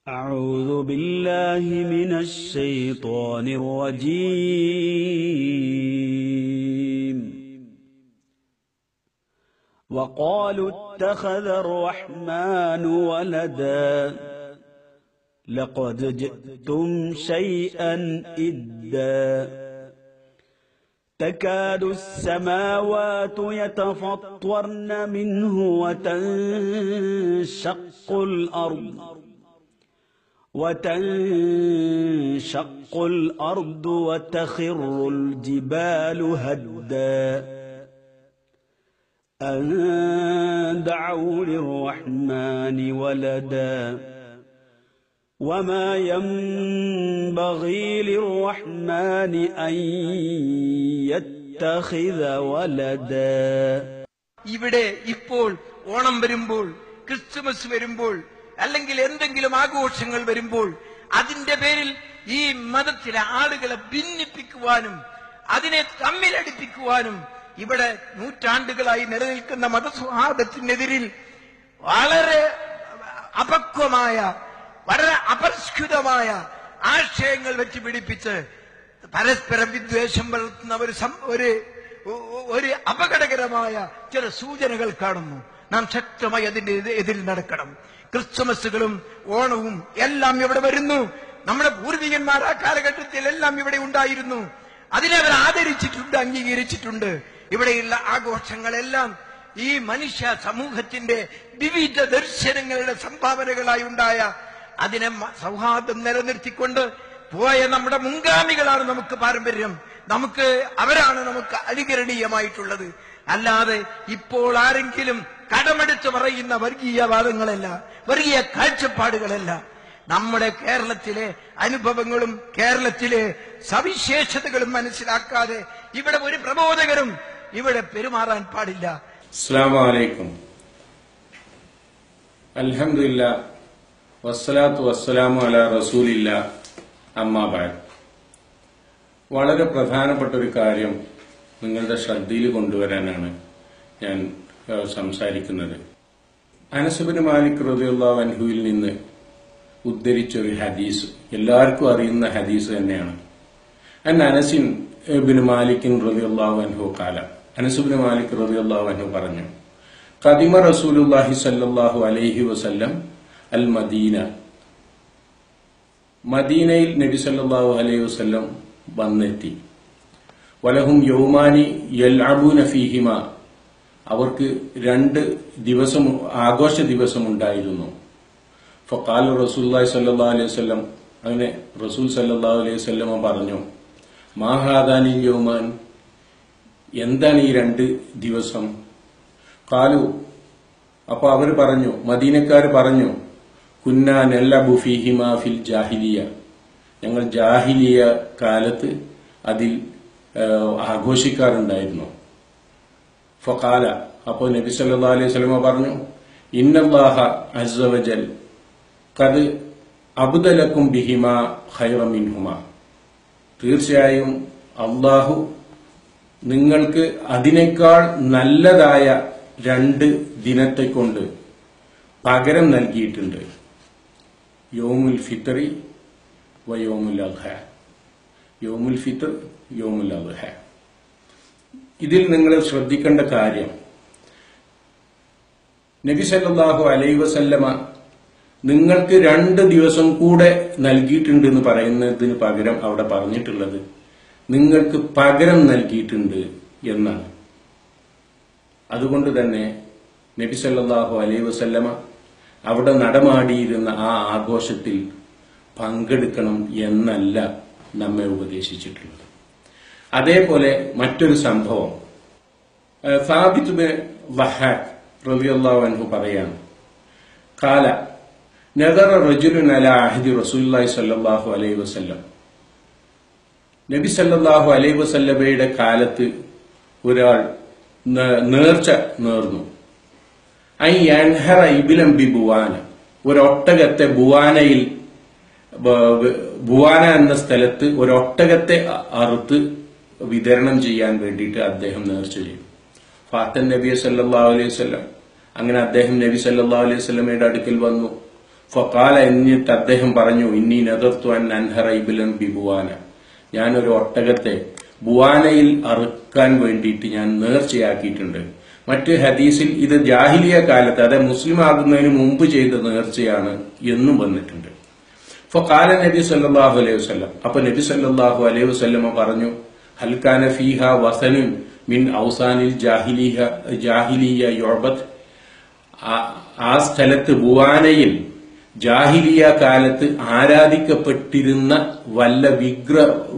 أعوذ بالله من الشيطان الرجيم. وقالوا اتخذ الرحمن ولدا لقد جئتم شيئا إدا تكاد السماوات يتفطرن منه وتنشق الأرض وتخر الجبال هدا أن دعوا للرحمن ولدا وما ينبغي للرحمن أن يتخذ ولدا. ഇവിടെ ഇപ്പോൾ ഓണം വരുമ്പോൾ, ക്രിസ്തുമസ് വരുമ്പോൾ, അല്ലെങ്കിൽ എന്തെങ്കിലും ആഘോഷങ്ങൾ വരുമ്പോൾ അതിന്റെ പേരിൽ ഈ മതത്തിലെ ആളുകളെ ഭിന്നിപ്പിക്കുവാനും അതിനെ തമ്മിലടിപ്പിക്കുവാനും ഇവിടെ നൂറ്റാണ്ടുകളായി നിലനിൽക്കുന്ന മതസൗഹാർദ്ദത്തിനെതിരിൽ വളരെ അപക്വമായ, വളരെ അപരിഷ്കൃതമായ ആശയങ്ങൾ വെച്ച് പിടിപ്പിച്ച് പരസ്പരം വിദ്വേഷം വളർത്തുന്ന ഒരു അപകടകരമായ ചില സൂചനകൾ കാണുന്നു. നാം ശക്തമായി അതിന്റെ എതിരിൽ നടക്കണം. ക്രിസ്തുമസുകളും ഓണവും എല്ലാം ഇവിടെ വരുന്നു. നമ്മുടെ പൂർവികന്മാർ ആ കാലഘട്ടത്തിൽ എല്ലാം ഇവിടെ ഉണ്ടായിരുന്നു. അതിനെ അവർ ആദരിച്ചിട്ടുണ്ട്, അംഗീകരിച്ചിട്ടുണ്ട്. ഇവിടെയുള്ള ആഘോഷങ്ങളെല്ലാം ഈ മനുഷ്യ സമൂഹത്തിന്റെ വിവിധ ദർശനങ്ങളുടെ സംഭാവനകളായി ഉണ്ടായ അതിനെ സൗഹാർദ്ദം നിലനിർത്തിക്കൊണ്ട് പോയ നമ്മുടെ മുൻഗാമികളാണ് നമുക്ക് പാരമ്പര്യം. അവരാണ് നമുക്ക് അനുകരണീയമായിട്ടുള്ളത്. അല്ലാതെ ഇപ്പോൾ ആരെങ്കിലും കടമെടുത്ത് പറയുന്ന വർഗീയവാദങ്ങളല്ല, വർഗീയ കാഴ്ചപ്പാടുകളല്ല. നമ്മുടെ കേരളത്തിലെ അനുഭവങ്ങളും കേരളത്തിലെ സവിശേഷതകളും മനസ്സിലാക്കാതെ ഇവിടെ ഒരു പ്രബോധകരും ഇവിടെ പെരുമാറാൻ പാടില്ല. അസ്സലാമു അലൈക്കും. അൽഹംദുലില്ലാ വസ്സലാത്തു വസ്സലാമു അലാ റസൂലില്ലാ അമ്മാ ബഅദ്. വളരെ പ്രധാനപ്പെട്ട ഒരു കാര്യം നിങ്ങളുടെ ശ്രദ്ധയിൽ കൊണ്ടുവരാനാണ് ഞാൻ സംസാരിക്കുന്നത്. അനസ് ഇബ്നു മാലിക് റളിയല്ലാഹു അൻഹുവിൽ നിന്ന് ഉദ്ധരിച്ച ഒരു ഹദീസ്, എല്ലാവർക്കും അറിയുന്ന ഹദീസ് തന്നെയാണ്. അനസ് ഇബ്നു മാലിക് റളിയല്ലാഹു അൻഹു ഖാല, അനസ് ഇബ്നു മാലിക് റളിയല്ലാഹു അൻഹു പറഞ്ഞു, ഖദിമ റസൂലുള്ളാഹി സ്വല്ലല്ലാഹു അലൈഹി വസല്ലം അൽ മദീന, മദീനയിൽ നബി സല്ലല്ലാഹു അലൈഹി വസല്ലം വന്നെത്തി. വലഹും യൗമാനി യൽഅബൂന ഫീഹിമ, അവർക്ക് 2 ദിവസം ആഘോഷ ദിവസം ഉണ്ടായിരുന്നു. ഫഖാല റസൂലുള്ളാഹി സ്വല്ലല്ലാഹു അലൈഹി വസല്ലം, അങ്ങനെ റസൂൽ സല്ലല്ലാഹു അലൈഹി വസല്ലം പറഞ്ഞു, മാ ഹാദാനി യൗമാൻ, എന്താണ് ഈ 2 ദിവസം? ഖാലു, അപ്പൊ അവർ പറഞ്ഞു, മദീനക്കാർ പറഞ്ഞു, കുന്നാ നല്ലബു ഫീഹിമ ഫിൽ ജാഹിലിയ, ഞങ്ങൾ ജാഹിലിയ കാലത്ത് അതിൽ ആഘോഷിക്കാറുണ്ടായിരുന്നു. ഫഖാല, അപ്പോൾ നബി സല്ലല്ലാഹു അലൈഹി വസല്ലം പറഞ്ഞു, ഇന്നല്ലാഹ അസ്സ വജൽ ഖദ് അബ്ദലക്കും ബിഹിമാ ഖൈറൻ മിൻഹുമാ, തീർച്ചയായും അല്ലാഹു നിങ്ങൾക്ക് അതിനേക്കാൾ നല്ലതായ 2 ദിനത്തെ കൊണ്ട് പകരം നൽകിയിട്ടുണ്ട്. യൗമുൽ ഫിത്രി വ യൗമുൽ അദ്ഹ, യൗമുൽ ഫിത്ർ, യൗമുൽ അദ്ഹ. ഇതിൽ നിങ്ങൾ ശ്രദ്ധിക്കേണ്ട കാര്യം, നബി സല്ലല്ലാഹു അലൈഹി വസല്ലമ നിങ്ങൾക്ക് 2 ദിവസം കൂടെ നൽകിയിട്ടുണ്ട് എന്ന് പറയുന്നതിന് പകരം അവിടെ പറഞ്ഞിട്ടുള്ളത് നിങ്ങൾക്ക് പകരം നൽകിയിട്ടുണ്ട് എന്നാണ്. അതുകൊണ്ട് തന്നെ നബി സല്ലല്ലാഹു അലൈഹി വസല്ലമ അവിടെ നടമാടിയിരുന്ന ആ ആഘോഷത്തിൽ പങ്കെടുക്കണം എന്നല്ല നമ്മെ ഉപദേശിച്ചിട്ടുള്ളത്. അതേപോലെ മറ്റൊരു സംഭവം, സാബിത്ത് ബിൻ വഹാഖ് റളിയല്ലാഹു അൻഹു പറയാണ്, ഖാല നദറ റജുലുൻ അലാ അഹ്ദി റസൂലുള്ളാഹി സ്വല്ലല്ലാഹു അലൈഹി വസല്ലം, നബി സല്ലല്ലാഹു അലൈഹി വസല്ലമയുടെ കാലത്ത് ഒരാൾ നേർച്ച നേർന്നു. ഐ യൻഹറ ഇബ്ലൻ ബി ബുവാന, ഒരൊട്ടകത്തെ ബുവാന എന്ന സ്ഥലത്ത് ഒരൊട്ടകത്തെ അറുത്ത് വിതരണം ചെയ്യാൻ വേണ്ടിയിട്ട് അദ്ദേഹം നേർച്ച ചെയ്തു. ഫാത്തൻ നബി സല്ലല്ലാഹു അലൈഹി വസല്ലം, അങ്ങനെ അദ്ദേഹം നബി സല്ലല്ലാഹു അലൈഹി വസല്ലമയുടെ അടുക്കൽ വന്നു. ഫഖാല, എന്നിട്ട് അദ്ദേഹം പറഞ്ഞു, ഇന്നി നദർതു അൻ അൻഹറ ഇബ്ലൻ ബിബുവാന, ഞാനൊരു ഒട്ടകത്തെ ബുവാനയിൽ അറുക്കാൻ വേണ്ടിയിട്ട് ഞാൻ നേർച്ചയാക്കിയിട്ടുണ്ട്. മറ്റ് ഹദീസിൽ ഇത് ജാഹിലിയ കാലത്ത്, അതായത് മുസ്ലിം ആകുന്നതിന് മുമ്പ് ചെയ്ത നേർച്ചയാണ് എന്നും വന്നിട്ടുണ്ട്. ഫഖാല നബി സല്ലല്ലാഹു അലൈഹി വസല്ലം, അപ്പൊ നബി സല്ലല്ലാഹു അലൈഹി വസല്ലമ പറഞ്ഞു, ഹൽ കാന ഫീഹ വസനുൻ മിൻ ഔസാനിൽ ജാഹിലിയ യുഅബദ്, ആ സ്ഥലത്ത് ബുവാനയിൽ ജാഹിലിയ കാലത്ത് ആരാധിക്കപ്പെട്ടിരുന്ന വല്ല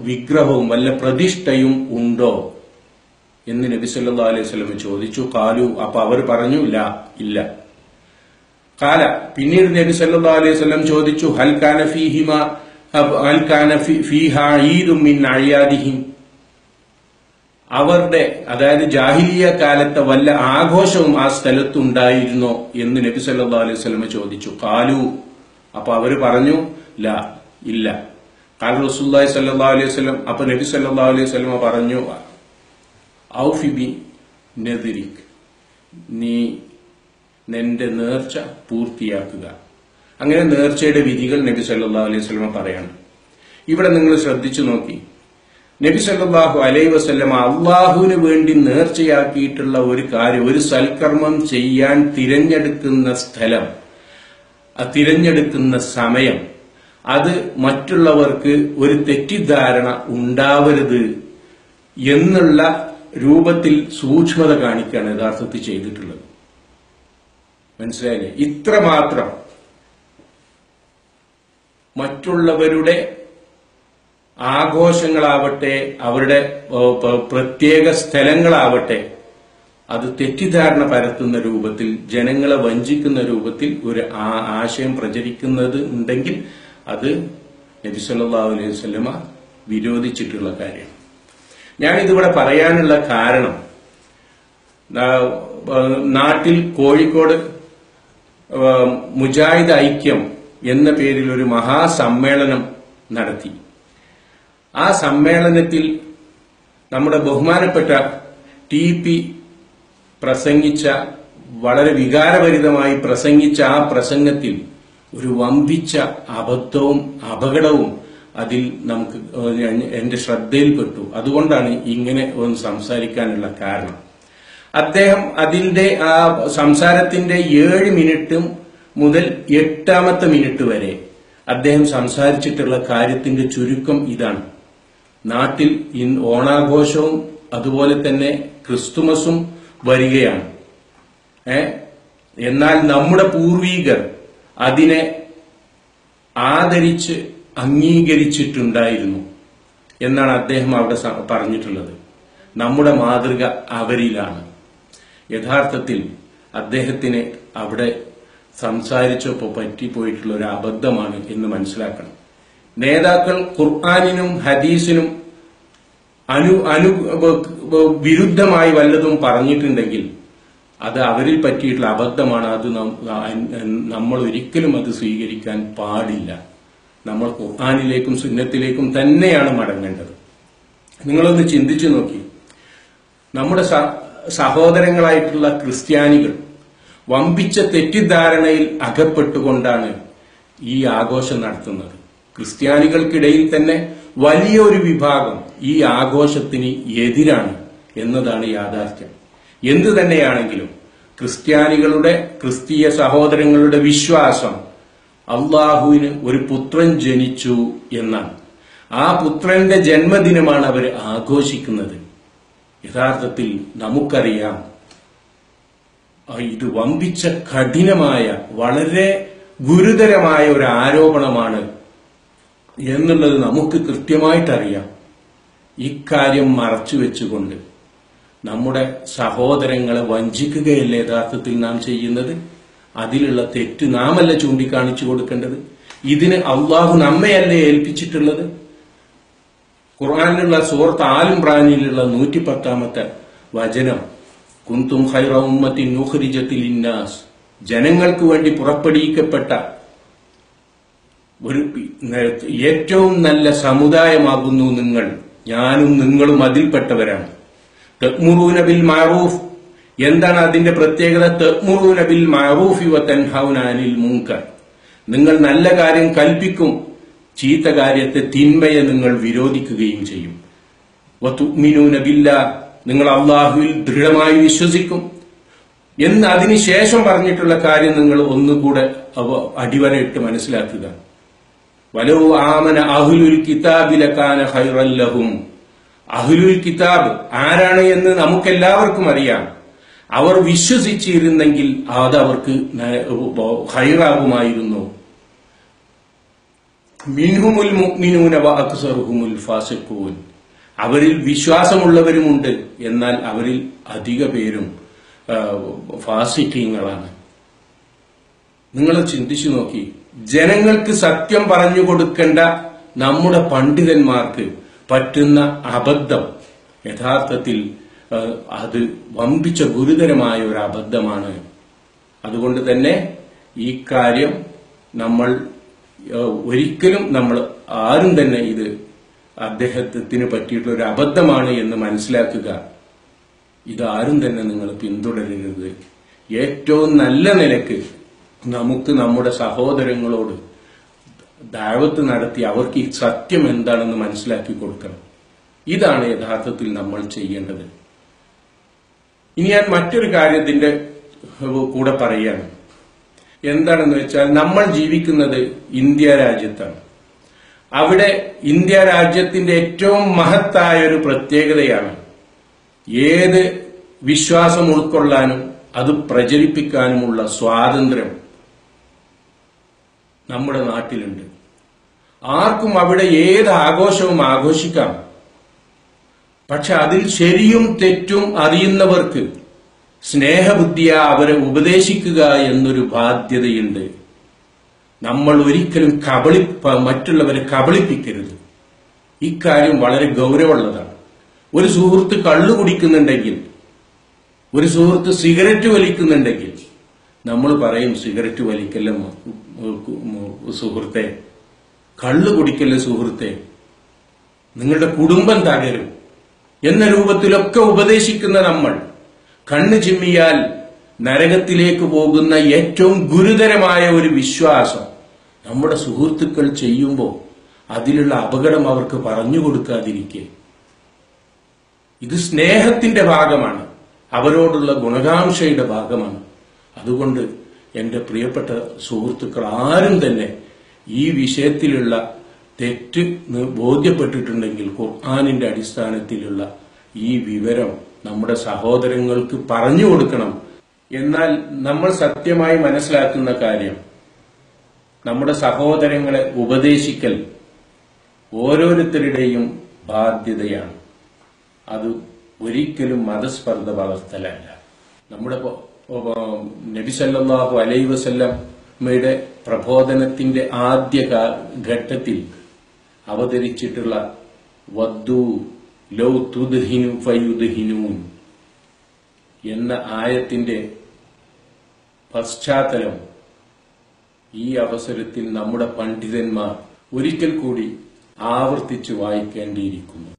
വിഗ്രഹവും വല്ല പ്രതിഷ്ഠയും ഉണ്ടോ എന്ന് നബി സല്ലല്ലാഹു അലൈഹി വസല്ലം ചോദിച്ചു. ഖാലു, അപ്പൊ അവർ പറഞ്ഞു, ലാ, ഇല്ല. ഖാല, പിന്നീട് നബി സല്ലല്ലാഹു അലൈഹി വസല്ലം ചോദിച്ചു, ഹൽ കാന ഫീഹാ ഈദും മിൻ അയാദിഹിം, അവരുടെ, അതായത് ജാഹിലിയ കാലത്തെ വല്ല ആഘോഷവും ആ സ്ഥലത്തുണ്ടായിരുന്നോ എന്ന് നബി സല്ലല്ലാഹു അലൈഹി വസല്ലം ചോദിച്ചു. ഖാലു, അപ്പൊ അവര് പറഞ്ഞു, ലാ, ഇല്ല. ഖാല റസൂലുള്ളാഹി സ്വല്ലല്ലാഹു അലൈഹി വസല്ലം, അപ്പൊ നബി സല്ലല്ലാഹു അലൈഹി വസല്ലം പറഞ്ഞു, ഔഫി ബി നദിരിക്, നീ നിന്റെ നേർച്ച പൂർത്തിയാക്കുക. അങ്ങനെ നേർച്ചയുടെ വിധികൾ നബി സല്ലല്ലാഹു അലൈഹി വസല്ലം പറയാണ്. ഇവിടെ നിങ്ങൾ ശ്രദ്ധിച്ചു നോക്കി, നബി സല്ലല്ലാഹു അലൈഹി വസല്ലം അള്ളാഹുവിന് വേണ്ടി നേർച്ചയാക്കിയിട്ടുള്ള ഒരു കാര്യം, ഒരു സൽക്കർമ്മം ചെയ്യാൻ തിരഞ്ഞെടുക്കുന്ന സ്ഥലം, തിരഞ്ഞെടുക്കുന്ന സമയം, അത് മറ്റുള്ളവർക്ക് ഒരു തെറ്റിദ്ധാരണ ഉണ്ടാവരുത് എന്നുള്ള രൂപത്തിൽ സൂക്ഷ്മത കാണിക്കുകയാണ് യഥാർത്ഥത്തിൽ ചെയ്തിട്ടുള്ളത്. മനസ്സിലായില്ലേ? ഇത്രമാത്രം മറ്റുള്ളവരുടെ ആഘോഷങ്ങളാവട്ടെ, അവരുടെ പ്രത്യേക സ്ഥലങ്ങളാവട്ടെ, അത് തെറ്റിദ്ധാരണ പരത്തുന്ന രൂപത്തിൽ, ജനങ്ങളെ വഞ്ചിക്കുന്ന രൂപത്തിൽ ഒരു ആശയം പ്രചരിക്കുന്നത് ഉണ്ടെങ്കിൽ അത് നബി സല്ലല്ലാഹു അലൈഹി വസല്ലമ വിരോധിച്ചിട്ടുള്ള കാര്യമാണ്. ഞാനിതിവിടെ പറയാനുള്ള കാരണം, നാട്ടിൽ കോഴിക്കോട് മുജാഹിദ് ഐക്യം എന്ന പേരിൽ ഒരു മഹാസമ്മേളനം നടത്തി. ആ സമ്മേളനത്തിൽ നമ്മുടെ ബഹുമാനപ്പെട്ട TP പ്രസംഗിച്ച, വളരെ വികാരഭരിതമായി പ്രസംഗിച്ച ആ പ്രസംഗത്തിൽ ഒരു വമ്പിച്ച അബദ്ധവും അപകടവും അതിൽ നമുക്ക് എന്റെ ശ്രദ്ധയിൽപ്പെട്ടു. അതുകൊണ്ടാണ് ഇങ്ങനെ ഒന്ന് സംസാരിക്കാനുള്ള കാരണം. അദ്ദേഹം അതിന്റെ ആ സംസാരത്തിന്റെ 7 മിനിറ്റ് മുതൽ 8ാമത്തെ മിനിറ്റ് വരെ അദ്ദേഹം സംസാരിച്ചിട്ടുള്ള കാര്യത്തിന്റെ ചുരുക്കം ഇതാണ്. നാട്ടിൽ ഓണാഘോഷവും അതുപോലെ തന്നെ ക്രിസ്തുമസും വരികയാണ്. എന്നാൽ നമ്മുടെ പൂർവീകർ അതിനെ ആദരിച്ച് അംഗീകരിച്ചിട്ടുണ്ടായിരുന്നു എന്നാണ് അദ്ദേഹം അവിടെ പറഞ്ഞിട്ടുള്ളത്. നമ്മുടെ മാതൃക അവരിലാണ്. യഥാർത്ഥത്തിൽ അദ്ദേഹത്തിന് അവിടെ സംസാരിച്ചപ്പോൾ പറ്റിപ്പോയിട്ടുള്ള ഒരു അബദ്ധമാണ് എന്ന് മനസ്സിലാക്കണം. നേതാക്കൾ ഖുർആനിനും ഹദീസിനും വിരുദ്ധമായി വല്ലതും പറഞ്ഞിട്ടുണ്ടെങ്കിൽ അത് അവരിൽ പറ്റിയിട്ടുള്ള അബദ്ധമാണ്. അത് നമ്മൾ ഒരിക്കലും അത് സ്വീകരിക്കാൻ പാടില്ല. നമ്മൾ ഖുർആനിലേക്കും സുന്നത്തിലേക്കും തന്നെയാണ് മടങ്ങേണ്ടത്. നിങ്ങളൊന്ന് ചിന്തിച്ചു നോക്കി, നമ്മുടെ സഹോദരങ്ങളായിട്ടുള്ള ക്രിസ്ത്യാനികൾ വമ്പിച്ച തെറ്റിദ്ധാരണയിൽ അകപ്പെട്ടുകൊണ്ടാണ് ഈ ആഘോഷം നടത്തുന്നത്. ക്രിസ്ത്യാനികൾക്കിടയിൽ തന്നെ വലിയൊരു വിഭാഗം ഈ ആഘോഷത്തിന് എതിരാണ് എന്നതാണ് യാഥാർത്ഥ്യം. എന്തു തന്നെയാണെങ്കിലും ക്രിസ്തീയ സഹോദരങ്ങളുടെ വിശ്വാസം അള്ളാഹുവിന് ഒരു പുത്രൻ ജനിച്ചു എന്നാണ്. ആ പുത്രന്റെ ജന്മദിനമാണ് അവർ ആഘോഷിക്കുന്നത്. യഥാർത്ഥത്തിൽ നമുക്കറിയാം ഇത് വമ്പിച്ച കഠിനമായ, വളരെ ഗുരുതരമായ ഒരു ആരോപണമാണ് എന്നുള്ളത് നമുക്ക് കൃത്യമായിട്ടറിയാം. ഇക്കാര്യം മറച്ചുവെച്ചുകൊണ്ട് നമ്മുടെ സഹോദരങ്ങളെ വഞ്ചിക്കുകയല്ലേ യഥാർത്ഥത്തിൽ നാം ചെയ്യുന്നത്? അതിലുള്ള തെറ്റ് നാമല്ല ചൂണ്ടിക്കാണിച്ചു കൊടുക്കേണ്ടത്. ഇതിന് അള്ളാഹു നമ്മയല്ലേ ഏൽപ്പിച്ചിട്ടുള്ളത്? ഖുർആനിലുള്ള സൂറത്ത് ആൽ ഇംറാനിലുള്ള 110ാമത്തെ വചനം, കുന്തും ഖൈറ ഉമ്മത്തിൻ ഉഖ്രിജത് ലിന്നാസ്, ജനങ്ങൾക്ക് വേണ്ടി പുറപ്പെടുവിക്കപ്പെട്ട ഒരു ഏറ്റവും നല്ല സമുദായമാകുന്നു നിങ്ങൾ, ഞാനും നിങ്ങളും അതിൽപ്പെട്ടവരാണ്. തഅ്മുറൂന ബിൽ മഅറൂഫ്, എന്താണ് അതിന്റെ പ്രത്യേകത? തഅ്മുറൂന ബിൽ മഅറൂഫി വതൻഹൗന അനിൽ മുൻകർ, നിങ്ങൾ നല്ല കാര്യം കൽപ്പിക്കും, ചീത്ത കാര്യത്തെ തിന്മയെ നിങ്ങൾ വിരോധിക്കുകയും ചെയ്യും. വതുഅ്മിനൂന ബില്ലാഹ്, നിങ്ങൾ അള്ളാഹുവിൽ ദൃഢമായി വിശ്വസിക്കും എന്ന് അതിനുശേഷം പറഞ്ഞിട്ടുള്ള കാര്യം നിങ്ങൾ ഒന്നുകൂടെ അടിവരയിട്ട് മനസ്സിലാക്കുക. വലൗ ആമന അഹ്ലുൽ കിതാബി ലകാന ഖൈറൻ ലഹും. അഹ്ലുൽ കിതാബ് ആരാണ് എന്ന് നമുക്കെല്ലാവർക്കും അറിയാം. അവർ വിശ്വസിച്ചിരുന്നെങ്കിൽ അത് അവർക്ക് ഖൈറാകുമായിരുന്നു. മിൻഹുമുൽ മുഅ്മിനൂന വഅക്സറുഹുമുൽ ഫാസിഖൂൻ. അവരിൽ വിശ്വാസമുള്ളവരുമുണ്ട്, എന്നാൽ അവരിൽ അധിക പേരും ഫാസിഖീങ്ങളാണ്. നിങ്ങൾ ചിന്തിച്ചു നോക്കി, ജനങ്ങൾക്ക് സത്യം പറഞ്ഞു കൊടുക്കേണ്ട നമ്മുടെ പണ്ഡിതന്മാർക്ക് പറ്റുന്ന അബദ്ധം യഥാർത്ഥത്തിൽ അത് വമ്പിച്ച ഗുരുതരമായ ഒരു അബദ്ധമാണ്. അതുകൊണ്ട് തന്നെ ഈ കാര്യം നമ്മൾ ഒരിക്കലും നമ്മൾ ആരും തന്നെ ഇത് അദ്ദേഹത്തിന് പറ്റിയിട്ടുള്ള ഒരു അബദ്ധമാണ് എന്ന് മനസ്സിലാക്കുക. ഇതാരും തന്നെ നിങ്ങൾ പിന്തുടരരുത്. ഏറ്റവും നല്ല നിലക്ക് നമുക്ക് നമ്മുടെ സഹോദരങ്ങളോട് ദഅവത്ത് നടത്തി അവർക്ക് ഈ സത്യം എന്താണെന്ന് മനസ്സിലാക്കി കൊടുക്കണം. ഇതാണ് യഥാർത്ഥത്തിൽ നമ്മൾ ചെയ്യേണ്ടത്. ഇനി ഞാൻ മറ്റൊരു കാര്യത്തിന്റെ കൂടെ പറയുകയാണ്. എന്താണെന്ന് വെച്ചാൽ, നമ്മൾ ജീവിക്കുന്നത് ഇന്ത്യ രാജ്യത്താണ്. അവിടെ ഇന്ത്യ രാജ്യത്തിന്റെ ഏറ്റവും മഹത്തായ ഒരു പ്രത്യേകതയാണ് ഏത് വിശ്വാസം ഉൾക്കൊള്ളാനും അത് പ്രചരിപ്പിക്കാനുമുള്ള സ്വാതന്ത്ര്യം നമ്മുടെ നാട്ടിലുണ്ട്. ആർക്കും അവിടെ ഏത് ആഘോഷവും ആഘോഷിക്കാം. പക്ഷെ അതിൽ ശരിയും തെറ്റും അറിയുന്നവർക്ക് സ്നേഹബുദ്ധിയ അവരെ ഉപദേശിക്കുക എന്നൊരു ബാധ്യതയുണ്ട്. നമ്മൾ ഒരിക്കലും മറ്റുള്ളവരെ കബളിപ്പിക്കരുത്. ഇക്കാര്യം വളരെ ഗൗരവമുള്ളതാണ്. ഒരു സുഹൃത്ത് കള്ളു കുടിക്കുന്നുണ്ടെങ്കിൽ, ഒരു സുഹൃത്ത് സിഗരറ്റ് വലിക്കുന്നുണ്ടെങ്കിൽ നമ്മൾ പറയും, സിഗരറ്റ് വലിക്കല്ല സുഹൃത്തെ, കള്ളു കുടിക്കല്ല സുഹൃത്തെ, നിങ്ങളുടെ കുടുംബം തകരും എന്ന രൂപത്തിലൊക്കെ ഉപദേശിക്കുന്ന നമ്മൾ കണ്ണു ചിമ്മിയാൽ നരകത്തിലേക്ക് പോകുന്ന ഏറ്റവും ഗുരുതരമായ ഒരു വിശ്വാസം നമ്മുടെ സുഹൃത്തുക്കൾ ചെയ്യുമ്പോൾ അതിലുള്ള അപകടം അവർക്ക് പറഞ്ഞു കൊടുക്കാതിരിക്കെ. ഇത് സ്നേഹത്തിന്റെ ഭാഗമാണ്, അവരോടുള്ള ഗുണകാംക്ഷയുടെ ഭാഗമാണ്. അതുകൊണ്ട് എന്റെ പ്രിയപ്പെട്ട സുഹൃത്തുക്കൾ ആരും തന്നെ ഈ വിഷയത്തിലുള്ള തെറ്റ് ബോധ്യപ്പെട്ടിട്ടുണ്ടെങ്കിൽ ഖുർആനിന്റെ അടിസ്ഥാനത്തിലുള്ള ഈ വിവരം നമ്മുടെ സഹോദരങ്ങൾക്ക് പറഞ്ഞു കൊടുക്കണം. എന്നാൽ നമ്മൾ സത്യമായി മനസ്സിലാക്കുന്ന കാര്യം, നമ്മുടെ സഹോദരങ്ങളെ ഉപദേശിക്കൽ ഓരോരുത്തരുടെയും ബാധ്യതയാണ്. അത് ഒരിക്കലും മതസ്പർദ്ധ വളർത്തലല്ല. നമ്മുടെ നബി സല്ലല്ലാഹു അലൈഹി വസല്ലമയുടെ പ്രബോധനത്തിന്റെ ആദ്യ ഘട്ടത്തിൽ അവതരിച്ചിട്ടുള്ള വദ്ദു ലൗ തുദ്ഹിനു ഫയുദ്ഹിനൂൻ എന്ന ആയത്തിന്റെ പശ്ചാത്തലം ഈ അവസരത്തിൽ നമ്മുടെ പണ്ഡിതന്മാർ ഒരിക്കൽ കൂടി ആവർത്തിച്ച് വായിക്കേണ്ടിയിരിക്കുന്നു.